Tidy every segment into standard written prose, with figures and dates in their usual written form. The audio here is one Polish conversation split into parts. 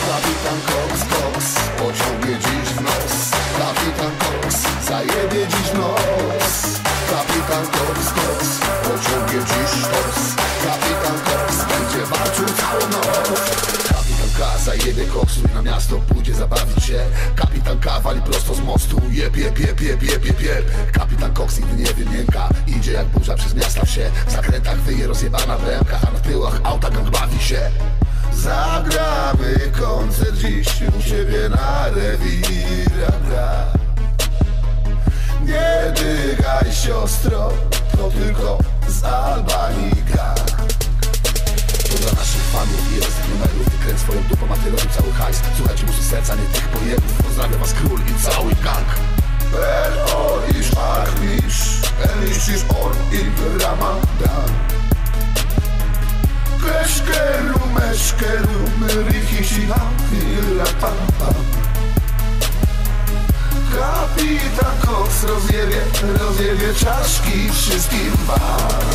Kapitan Cox, Cox, pociągnie dziś w nos. Kapitan Cox, zajebie dziś nos. Kapitan Cox, Cox, pociągnie dziś sztos. Kapitan Cox będzie walczył całą noc. Kapitan K zajebie koksu i na miasto pójdzie zabawić się. Kapitan K wali prosto z mostu, jeb, jeb, jeb, jeb, jeb, jeb, jeb. Kapitan Cox nigdy nie wymięka, idzie jak burza przez miasta wsie. W zakrętach wyje rozjebana bramka, a na tyłach auta gang bawi się. Zagramy koncert dziś u ciebie na rewirach. Nie dygaj siostro, to tylko z Albanii gang. To dla naszych fanów i rozwinionych, ty kręć swoją dupą, a ty robił cały hajs. Słuchajcie musu serca, nie tych pojemów. Pozdrawiam was król i cały gang. El-or iż armisz, el-iż iż or i ramadan. Keszkeru, meszkeru, rychishiha, hirapampa. Kapitan Cox rozjebie czaszki wszystkim wam.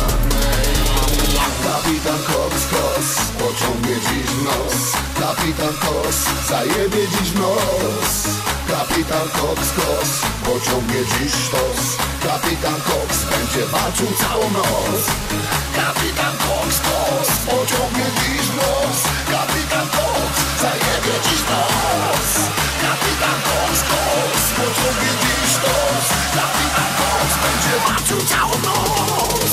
Kapitan Cox, Cox, pociągnie dziś w nos. Kapitan Cox, zajebie dziś w nos. Kapitan Cox, Cox, pociągnie dziś sztos. Kapitan Cox będzie walczył całą noc. Kapitan Cox, Cox, pociągnie dziś w nos. Kapitan Cox, zajebie dziś w nos. Kapitan Cox, Cox, pociągnie dziś sztos. Kapitan Cox będzie walczył całą noc.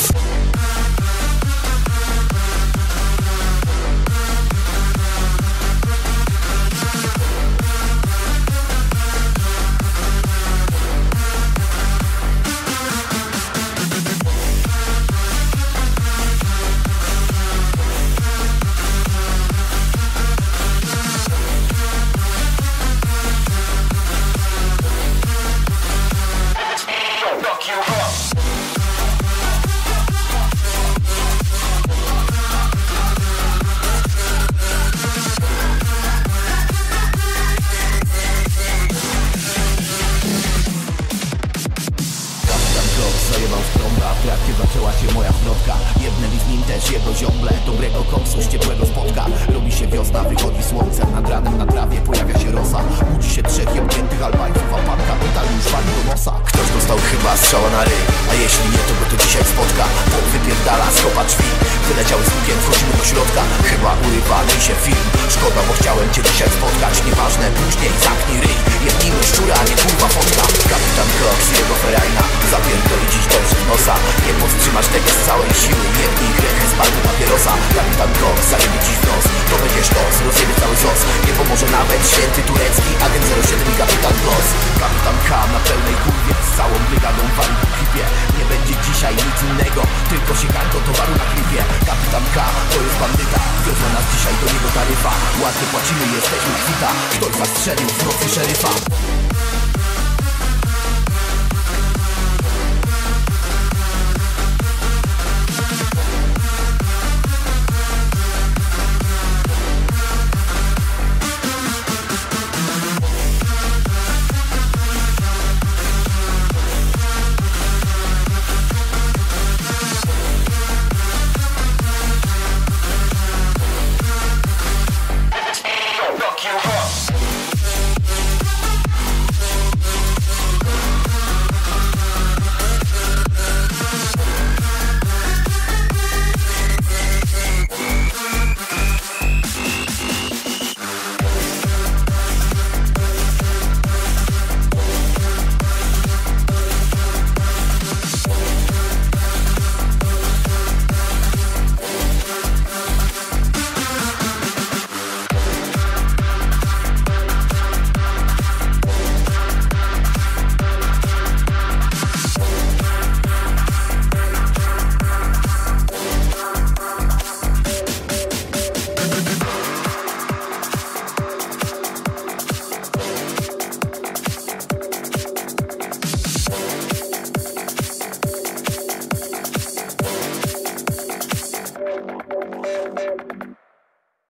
Zajebał z trąba, w trakcie zaczęła się moja zwrotka. Jednęli z nim też jego ziomble, dobrego koksu z ciepłego spotka. Robi się wiosna, wychodzi słońce, nad ranem na trawie pojawia się rosa. Budzi się trzech jebniętych Albańców, a pan kapitan już wali do nosa. Ktoś dostał chyba strzała na ryj, a jeśli nie, to go to dzisiaj spotka. Bóg wypierdala, schopa drzwi, wyleciały z lukiem, wchodzimy do środka. Chyba urywa mi się film, szkoda, bo chciałem cię dzisiaj spotkać. Nieważne, później zamknij ryj, jednimy szczura, a nie kurwa fotka. Kapitan Cox i jego ferajna zapierdoli dziś dobrze w nosa. Nie powstrzymasz tego z całej siły, jednij grechy z palmy papierosa. Kapitan Cox zajebie dziś w nos, to będzie sztos, rozjebie cały sos. Nie pomoże nawet święty turecki agent 07 i kapitan Gloss. Kapitan K na pełnej kurwie, z całą brygadą wali po klipie. Nie będzie dzisiaj nic innego, tylko siekanko towaru na klipie. Kapitan K to jest bandyta, wiozła nas dzisiaj do niego taryfa. Ładnie płacimy, jesteśmy kwita, ktoś zastrzelił w nocy szeryfa.